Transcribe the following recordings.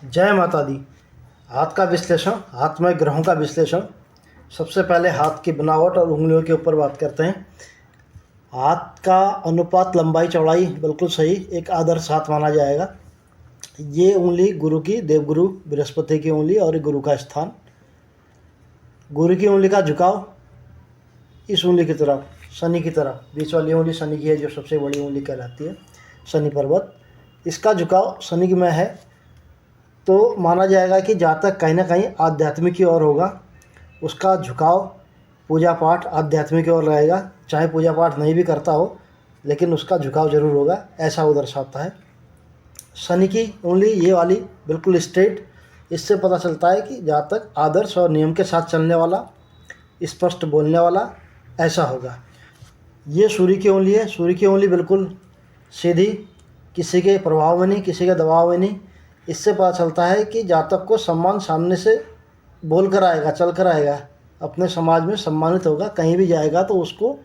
जय माता दी। हाथ का विश्लेषण, हाथ में ग्रहों का विश्लेषण। सबसे पहले हाथ की बनावट और उंगलियों के ऊपर बात करते हैं। हाथ का अनुपात लंबाई चौड़ाई बिल्कुल सही, एक आदर्श हाथ माना जाएगा। ये उंगली गुरु की, देवगुरु बृहस्पति की उंगली और गुरु का स्थान। गुरु की उंगली का झुकाव इस उंगली की तरफ, शनि की तरफ। बीच वाली उंगली शनि की है, जो सबसे बड़ी उंगली कहलाती है, शनि पर्वत। इसका झुकाव शनि में है, तो माना जाएगा कि जातक कहीं ना कहीं आध्यात्मिक की ओर होगा। उसका झुकाव पूजा पाठ आध्यात्मिक की ओर रहेगा, चाहे पूजा पाठ नहीं भी करता हो, लेकिन उसका झुकाव जरूर होगा, ऐसा वो दर्शाता है। शनि की उंगली ये वाली बिल्कुल स्ट्रेट, इससे पता चलता है कि जातक आदर्श और नियम के साथ चलने वाला, स्पष्ट बोलने वाला, ऐसा होगा। ये सूर्य की उंगली है। सूर्य की उंगली बिल्कुल सीधी, किसी के प्रभाव में नहीं, किसी के दबाव में नहीं। इससे पता चलता है कि जातक को सम्मान सामने से बोल कर आएगा, चल कर आएगा, अपने समाज में सम्मानित होगा। कहीं भी जाएगा तो उसको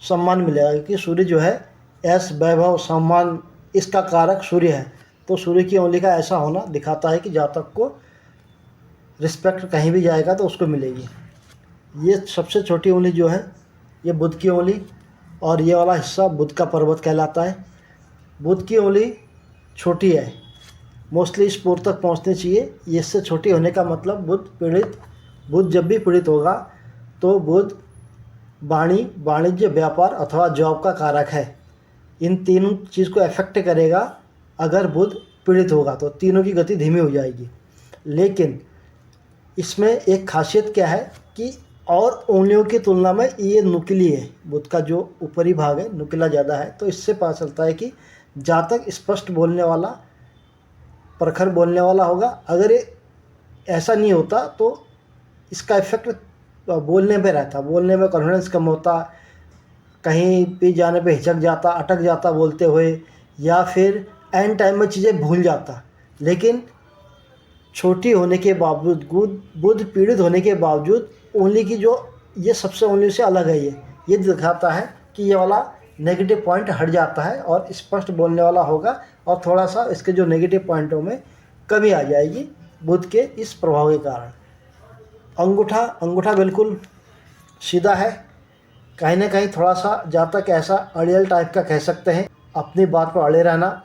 सम्मान मिलेगा, क्योंकि सूर्य जो है यश, वैभव, सम्मान, इसका कारक सूर्य है। तो सूर्य की उंगली का ऐसा होना दिखाता है कि जातक को रिस्पेक्ट कहीं भी जाएगा तो उसको मिलेगी। ये सबसे छोटी उंगली जो है ये बुध की उंगली, और ये वाला हिस्सा बुध का पर्वत कहलाता है। बुध की उंगली छोटी है, मोस्टली इस पोर तक पहुंचनी चाहिए। इससे छोटी होने का मतलब बुध जब भी पीड़ित होगा तो बुध वाणी, वाणिज्य, व्यापार अथवा जॉब का कारक है। इन तीनों चीज़ को अफेक्ट करेगा। अगर बुध पीड़ित होगा तो तीनों की गति धीमी हो जाएगी। लेकिन इसमें एक खासियत क्या है कि और उंगलियों की तुलना में ये नुकीली है। बुध का जो ऊपरी भाग है नुकीला ज़्यादा है, तो इससे पता चलता है कि जातक स्पष्ट बोलने वाला, प्रखर बोलने वाला होगा। अगर ये ऐसा नहीं होता तो इसका इफेक्ट बोलने पे रहता, बोलने में कॉन्फिडेंस कम होता, कहीं भी जाने पे हिचक जाता, अटक जाता बोलते हुए, या फिर एंड टाइम में चीज़ें भूल जाता। लेकिन छोटी होने के बावजूद, बुध पीड़ित होने के बावजूद उंगली की जो ये सबसे उंगली से अलग है, ये दिखाता है कि ये वाला नेगेटिव पॉइंट हट जाता है और स्पष्ट बोलने वाला होगा, और थोड़ा सा इसके जो नेगेटिव पॉइंटों में कमी आ जाएगी बुध के इस प्रभाव के कारण। अंगूठा बिल्कुल सीधा है, कहीं ना कहीं थोड़ा सा जातक ऐसा अड़ियल टाइप का कह सकते हैं, अपनी बात पर अड़े रहना,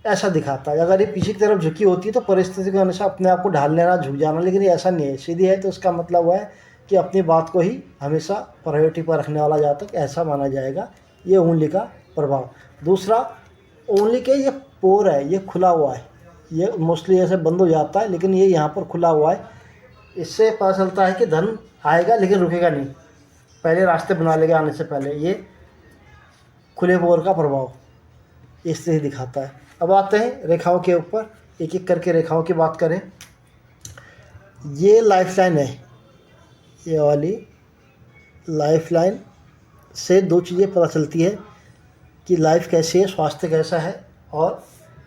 ऐसा दिखाता है। अगर ये पीछे की तरफ झुकी होती है तो परिस्थिति के अनुसार अपने आप को ढाल लेना, झुक जाना, लेकिन ये ऐसा नहीं है, सीधी है। तो इसका मतलब हुआ है कि अपनी बात को ही हमेशा प्रायोरिटी पर रखने वाला जातक, ऐसा माना जाएगा। ये उंगली का प्रभाव। दूसरा, उंगली के ये पोर है, ये खुला हुआ है। ये मोस्टली ऐसे बंद हो जाता है, लेकिन ये यहाँ पर खुला हुआ है। इससे पता चलता है कि धन आएगा लेकिन रुकेगा नहीं, पहले रास्ते बना लेगा आने से पहले। ये खुले पोर का प्रभाव इस तरह दिखाता है। अब आते हैं रेखाओं के ऊपर, एक एक करके रेखाओं की बात करें। ये लाइफ लाइन है, ये वाली लाइफ लाइन से दो चीज़ें पता चलती है कि लाइफ कैसी है, स्वास्थ्य कैसा है, और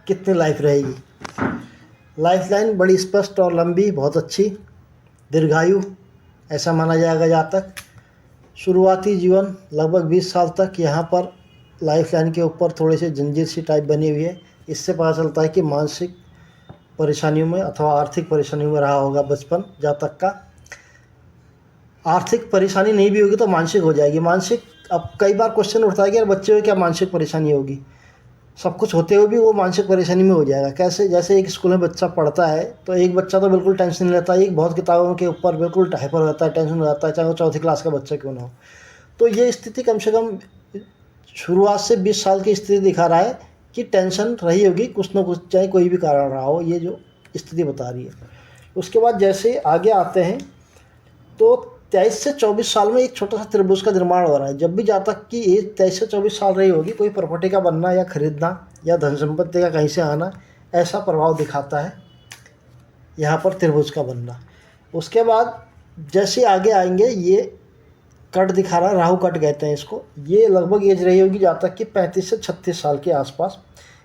कितनी लाइफ रहेगी। लाइफ लाइन बड़ी स्पष्ट और लंबी, बहुत अच्छी, दीर्घायु ऐसा माना जाएगा जातक। शुरुआती जीवन लगभग 20 साल तक यहाँ पर लाइफ लाइन के ऊपर थोड़ी सी जंजीर सी टाइप बनी हुई है। इससे पता चलता है कि मानसिक परेशानियों में अथवा आर्थिक परेशानियों में रहा होगा बचपन जातक का। आर्थिक परेशानी नहीं भी होगी तो मानसिक हो जाएगी। मानसिक, अब कई बार क्वेश्चन उठता है कि यार बच्चे को क्या मानसिक परेशानी होगी, सब कुछ होते हुए भी वो मानसिक परेशानी में हो जाएगा कैसे। जैसे एक स्कूल में बच्चा पढ़ता है तो एक बच्चा तो बिल्कुल टेंशन नहीं लेता, एक बहुत किताबों के ऊपर बिल्कुल हाइपर हो जाता है, टेंशन हो जाता है, चाहे वो चौथी क्लास का बच्चा क्यों ना हो। तो ये स्थिति कम से कम शुरुआत से 20 साल की स्थिति दिखा रहा है कि टेंशन रही होगी कुछ ना कुछ, चाहे कोई भी कारण रहा हो, ये जो स्थिति बता रही है। उसके बाद जैसे आगे आते हैं तो 23 से 24 साल में एक छोटा सा त्रिभुज का निर्माण हो रहा है। जब भी जातक की एज 23 से 24 साल रही होगी, कोई प्रॉपर्टी का बनना या खरीदना या धन संपत्ति का कहीं से आना, ऐसा प्रभाव दिखाता है यहाँ पर त्रिभुज का बनना। उसके बाद जैसे आगे आएंगे, ये कट दिखा रहा है, राहु कट कहते हैं इसको। ये लगभग एज रही होगी जातक की 35 से 36 साल के आसपास।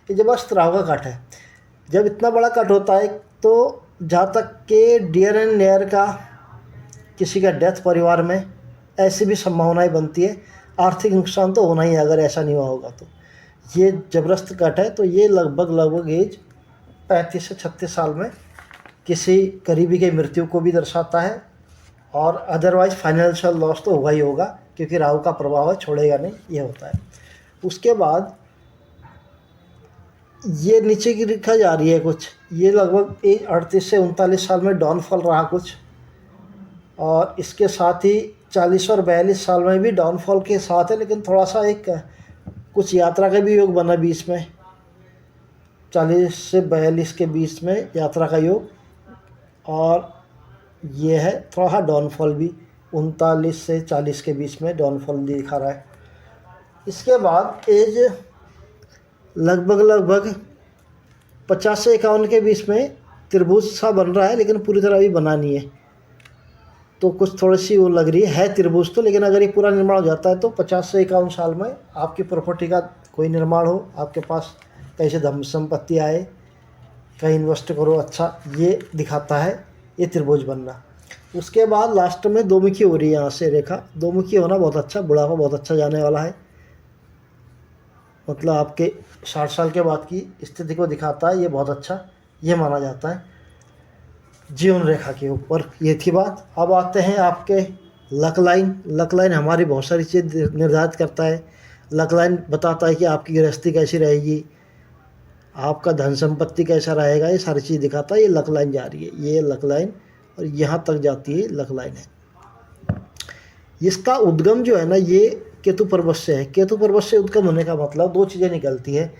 ये जबरदस्त राहु का कट है। जब इतना बड़ा कट होता है तो जातक के डियर एंड नियर का, किसी का डेथ परिवार में, ऐसी भी संभावनाएं बनती है। आर्थिक नुकसान तो होना ही है अगर ऐसा नहीं हुआ होगा तो। ये जबरदस्त कट है। तो ये लगभग एज 35 से 36 साल में किसी करीबी की मृत्यु को भी दर्शाता है, और अदरवाइज़ फाइनेंशियल लॉस तो होगा ही होगा, क्योंकि राहु का प्रभाव है, छोड़ेगा नहीं, ये होता है। उसके बाद ये नीचे की रेखा जा रही है कुछ, ये लगभग 38 से 39 साल में डाउनफॉल रहा कुछ, और इसके साथ ही 40 और 42 साल में भी डाउनफॉल के साथ है, लेकिन थोड़ा सा एक कुछ यात्रा का भी योग बना बीच में, 40 से 42 के बीच में यात्रा का योग, और ये है थोड़ा सा डाउनफॉल भी 39 से 40 के बीच में डाउनफॉल दिखा रहा है। इसके बाद एज लगभग 50 से 51 के बीच में त्रिभुज सा बन रहा है, लेकिन पूरी तरह अभी बना नहीं है, तो कुछ थोड़ी सी वो लग रही है त्रिभुज तो, लेकिन अगर ये पूरा निर्माण हो जाता है तो 50 से 51 साल में आपकी प्रॉपर्टी का कोई निर्माण हो, आपके पास कहीं से धन संपत्ति आए, कहीं इन्वेस्ट करो, अच्छा ये दिखाता है ये त्रिभुज बनना। उसके बाद लास्ट में दोमुखी हो रही है, यहाँ से रेखा दोमुखी होना बहुत अच्छा, बुढ़ापा बहुत अच्छा जाने वाला है, मतलब आपके 60 साल के बाद की स्थिति को दिखाता है, ये बहुत अच्छा ये माना जाता है जीवन रेखा के ऊपर। ये थी बात। अब आते हैं आपके लक लाइन। लक लाइन हमारी बहुत सारी चीज़ निर्धारित करता है। लक लाइन बताता है कि आपकी गृहस्थी कैसी रहेगी, आपका धन संपत्ति कैसा रहेगा, ये सारी चीज़ दिखाता है। ये लक लाइन जा रही है, ये लक लाइन और यहाँ तक जाती है लक लाइन है। इसका उद्गम जो है ना, ये केतु पर्वत से है। केतु पर्वत से उद्गम होने का मतलब दो चीज़ें निकलती है,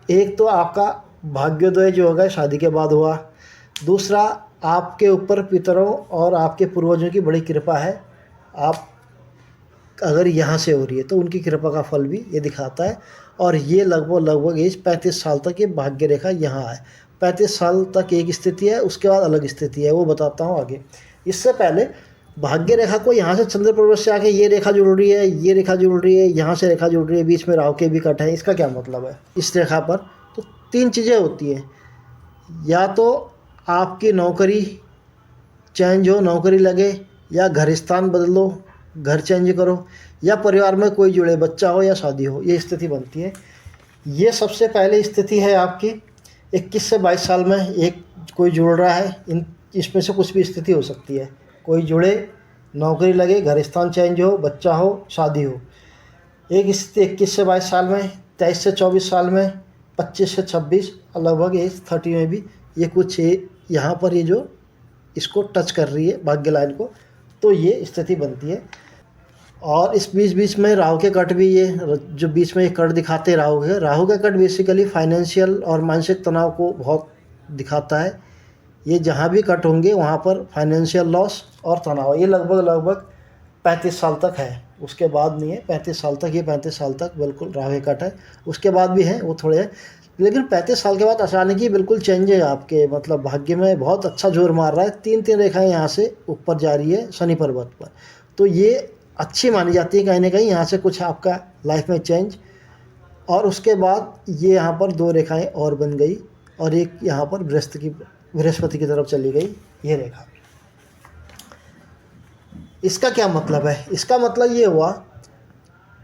एक तो आपका भाग्योदय जो होगा शादी के बाद हुआ, दूसरा आपके ऊपर पितरों और आपके पूर्वजों की बड़ी कृपा है, आप अगर यहाँ से हो रही है तो उनकी कृपा का फल भी ये दिखाता है। और ये लगभग एज 35 साल तक ये भाग्य रेखा यहाँ है। 35 साल तक एक स्थिति है, उसके बाद अलग स्थिति है, वो बताता हूँ आगे। इससे पहले भाग्य रेखा को यहाँ से चंद्र पर्वत से आके ये रेखा जुड़ रही है, ये रेखा जुड़ रही है, यहाँ से रेखा जुड़ रही है, बीच में राहु के भी कट है। इसका क्या मतलब है? इस रेखा पर तो तीन चीज़ें होती हैं, या तो आपकी नौकरी चेंज हो, नौकरी लगे, या घर स्थान बदल लो, घर चेंज करो, या परिवार में कोई जुड़े, बच्चा हो या शादी हो, ये स्थिति बनती है। ये सबसे पहले स्थिति है आपकी 21 से 22 साल में एक कोई जुड़ रहा है। इसमें से कुछ भी स्थिति हो सकती है, कोई जुड़े, नौकरी लगे, घर स्थान चेंज हो, बच्चा हो, शादी हो। एक स्थिति 21 से 22 साल में, 23 से 24 साल में, 25 से 26, लगभग एज 30 में भी ये कुछ यहाँ पर ये जो इसको टच कर रही है भाग्य लाइन को, तो ये स्थिति बनती है। और इस बीच में राहु के कट भी, ये जो बीच में ये कट दिखाते हैं राहु का कट बेसिकली फाइनेंशियल और मानसिक तनाव को बहुत दिखाता है। ये जहाँ भी कट होंगे वहाँ पर फाइनेंशियल लॉस और तनाव, ये लगभग 35 साल तक है, उसके बाद नहीं है। 35 साल तक, ये 35 साल तक बिल्कुल राहु का कट है, उसके बाद भी है वो थोड़े है, लेकिन 35 साल के बाद अचानक ही बिल्कुल चेंज है आपके, मतलब भाग्य में बहुत अच्छा जोर मार रहा है। तीन रेखाएं यहाँ से ऊपर जा रही है शनि पर्वत पर, तो ये अच्छी मानी जाती है कहीं ना कहीं, यहाँ से कुछ आपका लाइफ में चेंज। और उसके बाद ये यहाँ पर दो रेखाएं और बन गई, और एक यहाँ पर बृहस्पति की तरफ चली गई ये रेखा। इसका क्या मतलब है? इसका मतलब ये हुआ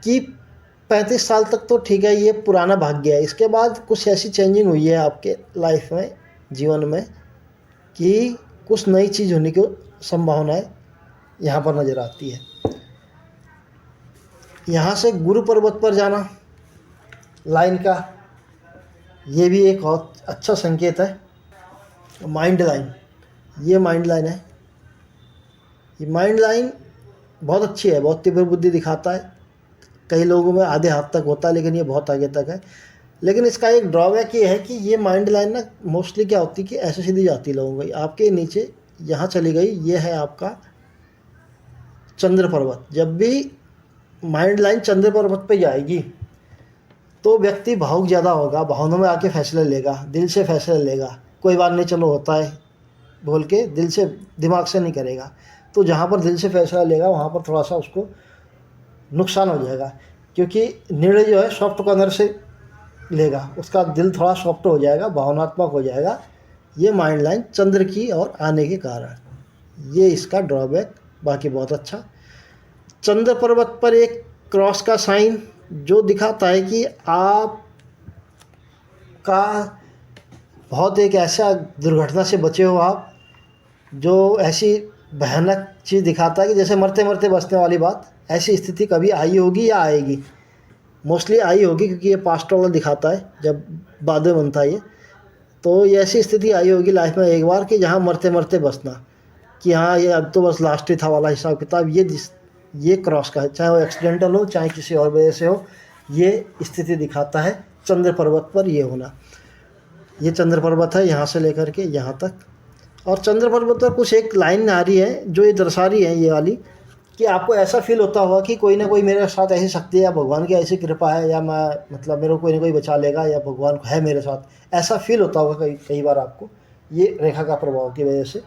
कि 35 साल तक तो ठीक है, ये पुराना भाग्य है। इसके बाद कुछ ऐसी चेंजिंग हुई है आपके लाइफ में, जीवन में, कि कुछ नई चीज़ होने की संभावनाएं यहाँ पर नज़र आती है। यहाँ से गुरु पर्वत पर जाना लाइन का, ये भी एक बहुत अच्छा संकेत है। माइंड लाइन, ये माइंड लाइन है। ये माइंड लाइन बहुत अच्छी है, बहुत तीव्र बुद्धि दिखाता है। कई लोगों में आधे हाथ तक होता है, लेकिन ये बहुत आगे तक है। लेकिन इसका एक ड्रॉबैक ये है कि ये माइंड लाइन ना मोस्टली क्या होती है कि ऐसे सीधी जाती लोगों की, आपके नीचे यहाँ चली गई। ये है आपका चंद्र पर्वत। जब भी माइंड लाइन चंद्र पर्वत पे जाएगी तो व्यक्ति भावुक ज़्यादा होगा, भावनाओं में आके फैसले लेगा, दिल से फैसले लेगा। कोई बात नहीं, चलो होता है बोल के दिल से, दिमाग से नहीं करेगा। तो जहाँ पर दिल से फैसला लेगा वहाँ पर थोड़ा सा उसको नुकसान हो जाएगा, क्योंकि निर्णय जो है सॉफ्ट कॉर्नर से लेगा, उसका दिल थोड़ा सॉफ्ट हो जाएगा, भावनात्मक हो जाएगा। ये माइंड लाइन चंद्र की ओर आने के कारण ये इसका ड्रॉबैक। बाकी बहुत अच्छा। चंद्र पर्वत पर एक क्रॉस का साइन जो दिखाता है कि आप का बहुत एक ऐसा दुर्घटना से बचे हो आप जो ऐसी भयानक चीज़ दिखाता है कि जैसे मरते मरते बचने वाली बात। ऐसी स्थिति कभी आई होगी या आएगी? मोस्टली आई होगी, क्योंकि ये पास्ट वाला दिखाता है जब बाद में बनता है ये। तो ये ऐसी स्थिति आई होगी लाइफ में एक बार कि जहाँ मरते मरते बचना, कि हाँ ये अब तो बस लास्ट ही था वाला हिसाब किताब, ये क्रॉस का है। चाहे वो एक्सीडेंटल हो, चाहे किसी और वजह से हो, ये स्थिति दिखाता है चंद्र पर्वत पर ये होना। ये चंद्र पर्वत है यहाँ से लेकर के यहाँ तक, और चंद्र पर्वत पर कुछ एक लाइन आ रही है जो ये दर्शा रही है, ये वाली, कि आपको ऐसा फील होता होगा कि कोई ना कोई मेरे साथ ऐसी शक्ति है, या भगवान की ऐसी कृपा है, या मैं मतलब मेरे को कोई ना कोई बचा लेगा, या भगवान है मेरे साथ, ऐसा फील होता होगा कई कई बार आपको, ये रेखा का प्रभाव की वजह से।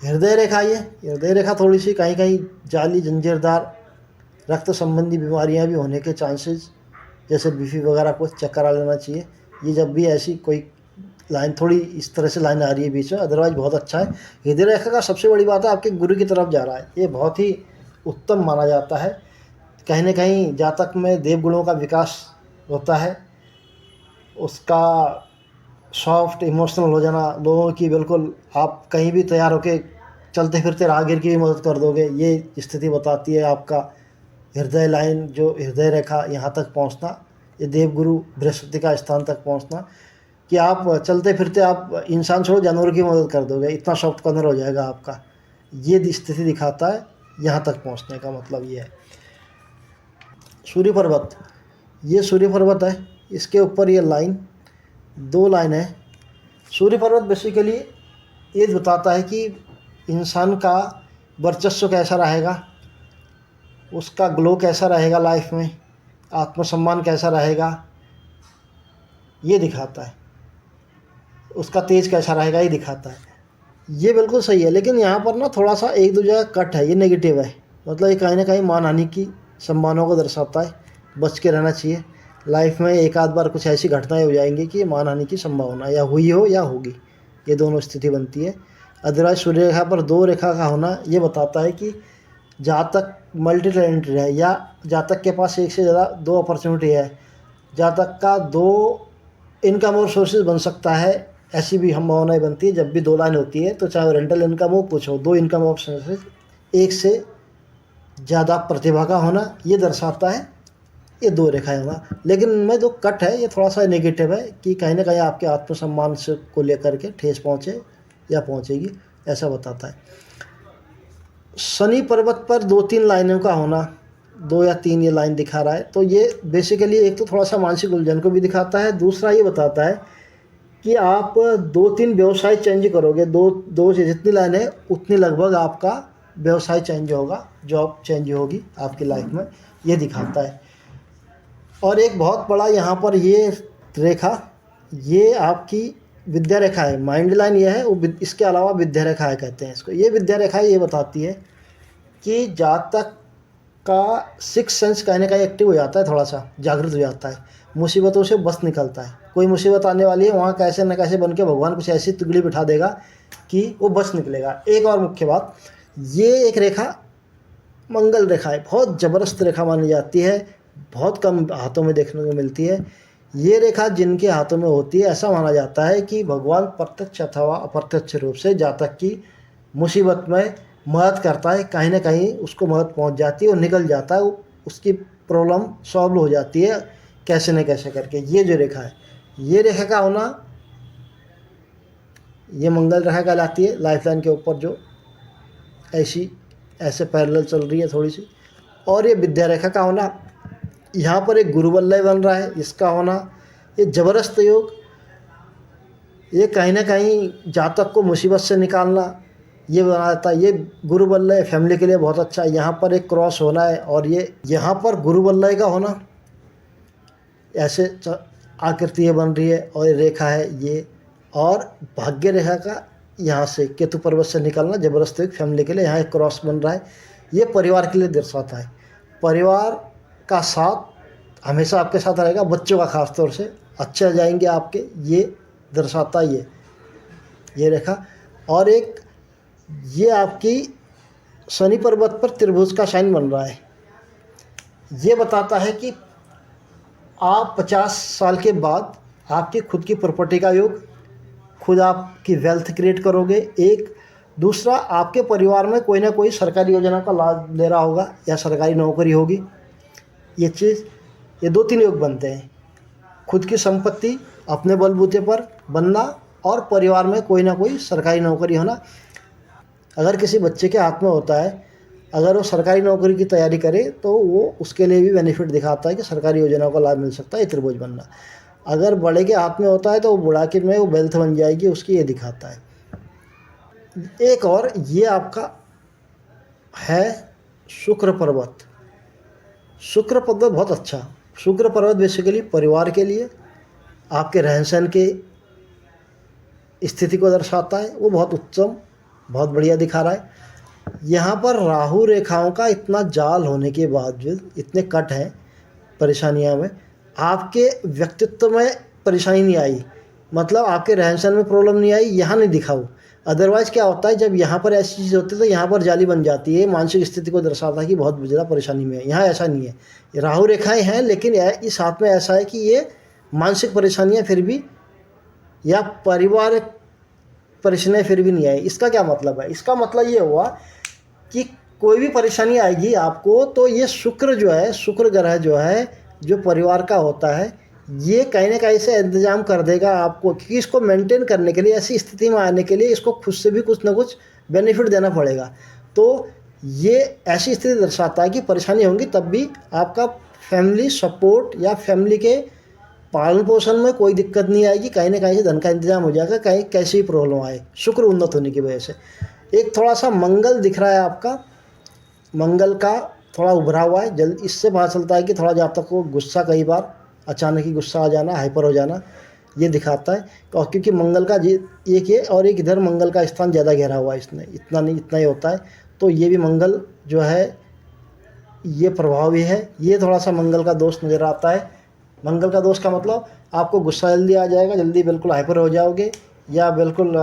हृदय रेखा, ये हृदय रेखा थोड़ी सी कहीं कहीं जाली जंजीरदार रक्त संबंधी बीमारियां भी होने के चांसेस, जैसे बीपी वगैरह को चेक करा लेना चाहिए। ये जब भी ऐसी कोई लाइन थोड़ी इस तरह से लाइन आ रही है बीच में, अदरवाइज बहुत अच्छा है। हृदय रेखा का सबसे बड़ी बात है आपके गुरु की तरफ जा रहा है, ये बहुत ही उत्तम माना जाता है। कहीं ना कहीं जातक में देवगुणों का विकास होता है, उसका सॉफ्ट इमोशनल हो जाना, लोगों की बिल्कुल आप कहीं भी तैयार होके चलते फिरते राहगीर की भी मदद कर दोगे, ये स्थिति बताती है आपका हृदय लाइन, जो हृदय रेखा यहाँ तक पहुँचना, ये देवगुरु बृहस्पति का स्थान तक पहुँचना, कि आप चलते फिरते आप इंसान छोड़ो जानवर की मदद कर दोगे, इतना सॉफ्ट कॉर्नर हो जाएगा आपका। ये स्थिति दिखाता है यहाँ तक पहुँचने का मतलब ये है। सूर्य पर्वत, ये सूर्य पर्वत है, इसके ऊपर ये लाइन, 2 लाइन है। सूर्य पर्वत बेसिकली ये बताता है कि इंसान का वर्चस्व कैसा रहेगा, उसका ग्लो कैसा रहेगा लाइफ में, आत्मसम्मान कैसा रहेगा, ये दिखाता है। उसका तेज कैसा रहेगा ये दिखाता है। ये बिल्कुल सही है, लेकिन यहाँ पर ना थोड़ा सा एक दो जगह कट है, ये नेगेटिव है। मतलब ये कहीं ना कहीं मानहानि की संभावनाओं को दर्शाता है, बच के रहना चाहिए। लाइफ में एक आध बार कुछ ऐसी घटनाएं हो जाएंगी कि मानहानि की संभावना या हुई हो या होगी, ये दोनों स्थिति बनती है। अदरवाइज सूर्य रेखा पर 2 रेखा का होना ये बताता है कि जातक मल्टी टैलेंटेड है, या जातक के पास एक से ज़्यादा 2 अपॉर्चुनिटी है, जातक का 2 इनकम और सोर्सेज बन सकता है, ऐसी भी संभावनाएं बनती है। जब भी 2 लाइन होती है तो चाहे रेंटल इनकम हो कुछ हो, 2 इनकम ऑप्शन से एक से ज़्यादा प्रतिभा का होना ये दर्शाता है ये 2 रेखाएं होगा। लेकिन इनमें 2 कट है, ये थोड़ा सा नेगेटिव है कि कहीं ना कहीं आपके आत्मसम्मान से को लेकर के ठेस पहुँचे या पहुँचेगी, ऐसा बताता है। शनि पर्वत पर 2-3 लाइनों का होना, 2 या 3 ये लाइन दिखा रहा है, तो ये बेसिकली एक तो थोड़ा सा मानसिक उलझन को भी दिखाता है, दूसरा ये बताता है कि आप 2-3 व्यवसाय चेंज करोगे। दो से जितनी लाइन है उतनी लगभग आपका व्यवसाय चेंज होगा, जॉब चेंज होगी आपकी लाइफ में, ये दिखाता है। और एक बहुत बड़ा यहाँ पर ये रेखा, ये आपकी विद्या रेखा है। माइंड लाइन ये है, वो इसके अलावा विद्या रेखा है कहते हैं इसको। ये विद्या रेखा ये बताती है कि जातक का 6 सेंस कहीं ना कहीं एक्टिव हो जाता है, थोड़ा सा जागृत हो जाता है, मुसीबतों से बच निकलता है। कोई मुसीबत आने वाली है, वहाँ कैसे न कैसे बन के भगवान कुछ ऐसी तुगली बिठा देगा कि वो बच निकलेगा। एक और मुख्य बात, ये एक रेखा मंगल रेखा है, बहुत ज़बरदस्त रेखा मानी जाती है, बहुत कम हाथों में देखने को मिलती है। ये रेखा जिनके हाथों में होती है, ऐसा माना जाता है कि भगवान प्रत्यक्ष अथवा अप्रत्यक्ष रूप से जातक की मुसीबत में मदद करता है, कहीं ना कहीं उसको मदद पहुंच जाती है और निकल जाता है, उसकी प्रॉब्लम सॉल्व हो जाती है कैसे न कैसे करके। ये जो रेखा है, ये रेखा का होना ये मंगल रेखा कहलाती है। लाइफ लाइन के ऊपर जो ऐसे पैरेलल चल रही है थोड़ी सी। और ये विद्या रेखा का होना, यहाँ पर एक गुरु वलय बन रहा है, इसका होना ये ज़बरदस्त योग, ये कहीं ना कहीं जातक को मुसीबत से निकालना ये बना देता है। ये गुरु वलय फैमिली के लिए बहुत अच्छा है। यहाँ पर एक क्रॉस होना है, और ये यहाँ पर गुरु वलय का होना, ऐसे आकृति ये बन रही है और ये रेखा है ये। और भाग्य रेखा का यहाँ से केतु पर्वत से निकलना ज़बरदस्त एक फैमिली के लिए, यहाँ एक क्रॉस बन रहा है, ये परिवार के लिए दर्शाता है। परिवार का साथ हमेशा आपके साथ रहेगा, बच्चों का खास तौर से अच्छे जाएंगे आपके, ये दर्शाता है ये रेखा। और एक ये आपकी शनि पर्वत पर त्रिभुज का साइन बन रहा है, ये बताता है कि आप 50 साल के बाद आपकी खुद की प्रॉपर्टी का योग, खुद आपकी वेल्थ क्रिएट करोगे। एक दूसरा, आपके परिवार में कोई ना कोई सरकारी योजना का लाभ ले रहा होगा या सरकारी नौकरी होगी। ये 2-3 योग बनते हैं, खुद की संपत्ति अपने बलबूते पर बनना और परिवार में कोई ना कोई सरकारी नौकरी होना। अगर किसी बच्चे के हाथ में होता है, अगर वो सरकारी नौकरी की तैयारी करे तो वो उसके लिए भी बेनिफिट दिखाता है कि सरकारी योजनाओं का लाभ मिल सकता है, ये त्रिभुज बनना। अगर बड़े के हाथ में होता है तो वो बुढ़ापे में वो वेल्थ बन जाएगी उसकी, ये दिखाता है। एक और ये आपका है शुक्र पर्वत। शुक्र पर्वत बहुत अच्छा। शुक्र पर्वत बेसिकली परिवार के लिए, आपके रहन सहन के स्थिति को दर्शाता है। वो बहुत उत्तम, बहुत बढ़िया दिखा रहा है। यहाँ पर राहु रेखाओं का इतना जाल होने के बावजूद, इतने कट हैं परेशानियाँ में, आपके व्यक्तित्व में परेशानी नहीं आई, मतलब आपके रहन सहन में प्रॉब्लम नहीं आई, यहाँ नहीं दिखाओ। अदरवाइज़ क्या होता है, जब यहाँ पर ऐसी चीज़ होती है तो यहाँ पर जाली बन जाती है, मानसिक स्थिति को दर्शाता है कि बहुत ज़्यादा परेशानी में है। यहाँ ऐसा नहीं है, राहु रेखाएं हैं लेकिन इस हाथ में ऐसा है कि ये मानसिक परेशानियाँ फिर भी, या पारिवारिक परेशानियाँ फिर भी नहीं आई। इसका क्या मतलब है? इसका मतलब ये हुआ कि कोई भी परेशानी आएगी आपको तो ये शुक्र जो है, शुक्र ग्रह जो है, जो परिवार का होता है, ये कहीं ना कहीं से इंतजाम कर देगा आपको, क्योंकि इसको मेंटेन करने के लिए, ऐसी स्थिति में आने के लिए इसको खुद से भी कुछ ना कुछ बेनिफिट देना पड़ेगा। तो ये ऐसी स्थिति दर्शाता है कि परेशानी होंगी तब भी आपका फैमिली सपोर्ट या फैमिली के पालन पोषण में कोई दिक्कत नहीं आएगी, कहीं ना कहीं से धन का इंतजाम हो जाएगा, कहीं कैसी भी प्रॉब्लम आए, शुक्र उन्नत होने की वजह से। एक थोड़ा सा मंगल दिख रहा है आपका, मंगल का थोड़ा उभरा हुआ है जल्द। इससे पता चलता है कि थोड़ा जातक को गुस्सा, कई बार अचानक ही गुस्सा आ जाना, हाइपर हो जाना, ये दिखाता है। और क्योंकि मंगल का एक ये और एक इधर मंगल का स्थान ज़्यादा घेरा हुआ है, इसने इतना नहीं, इतना ही होता है। तो ये भी मंगल जो है ये प्रभावी है। ये थोड़ा सा मंगल का दोष नज़र आता है। मंगल का दोष का मतलब आपको गुस्सा जल्दी आ जाएगा, जल्दी बिल्कुल हाइपर हो जाओगे या बिल्कुल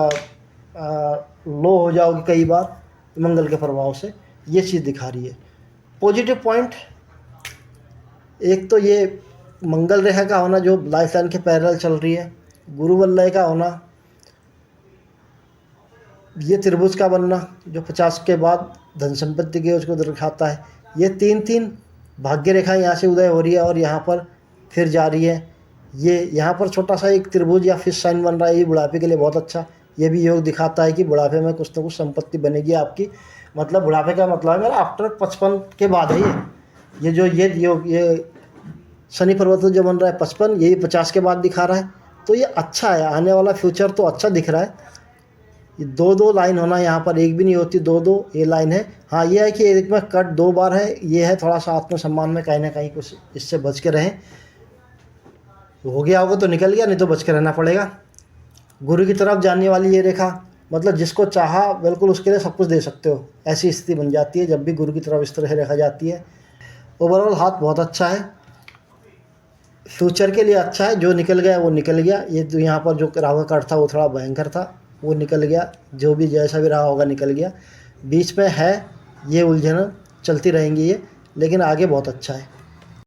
लो हो जाओगे कई बार मंगल के प्रभाव से, ये चीज़ दिखा रही है। पॉजिटिव पॉइंट, एक तो ये मंगल रेखा का होना जो लाइफ लाइन के पैरेलल चल रही है, गुरु वलय का होना, ये त्रिभुज का बनना जो 50 के बाद धन संपत्ति के उसको दिखाता है। ये 3-3 भाग्य रेखा यहाँ से उदय हो रही है और यहाँ पर फिर जा रही है। ये यहाँ पर छोटा सा एक त्रिभुज या फिश साइन बन रहा है, ये बुढ़ापे के लिए बहुत अच्छा। ये भी योग दिखाता है कि बुढ़ापे में कुछ ना कुछ संपत्ति बनेगी आपकी, मतलब बुढ़ापे का मतलब है मेरा आफ्टर 55 के बाद है ये जो ये योग, ये शनि पर्वत जो बन रहा है 55, यही 50 के बाद दिखा रहा है। तो ये अच्छा है, आने वाला फ्यूचर तो अच्छा दिख रहा है। ये 2-2 लाइन होना, यहाँ पर एक भी नहीं होती, 2-2 ये लाइन है। हाँ ये है कि एक में कट 2 बार है, ये है थोड़ा सा आत्मसम्मान में कहीं ना कहीं कुछ इससे बच के रहें। हो गया होगा तो निकल गया, नहीं तो बच के रहना पड़ेगा। गुरु की तरफ जाने वाली ये रेखा, मतलब जिसको चाहा बिल्कुल उसके लिए सब कुछ दे सकते हो, ऐसी स्थिति बन जाती है जब भी गुरु की तरफ इस तरह से रेखा जाती है। ओवरऑल हाथ बहुत अच्छा है, फ्यूचर के लिए अच्छा है। जो निकल गया वो निकल गया। ये जो यहाँ पर जो राहु का कट था वो थोड़ा भयंकर था, वो निकल गया, जो भी जैसा भी रहा होगा निकल गया। बीच में है ये उलझन चलती रहेंगी ये, लेकिन आगे बहुत अच्छा है।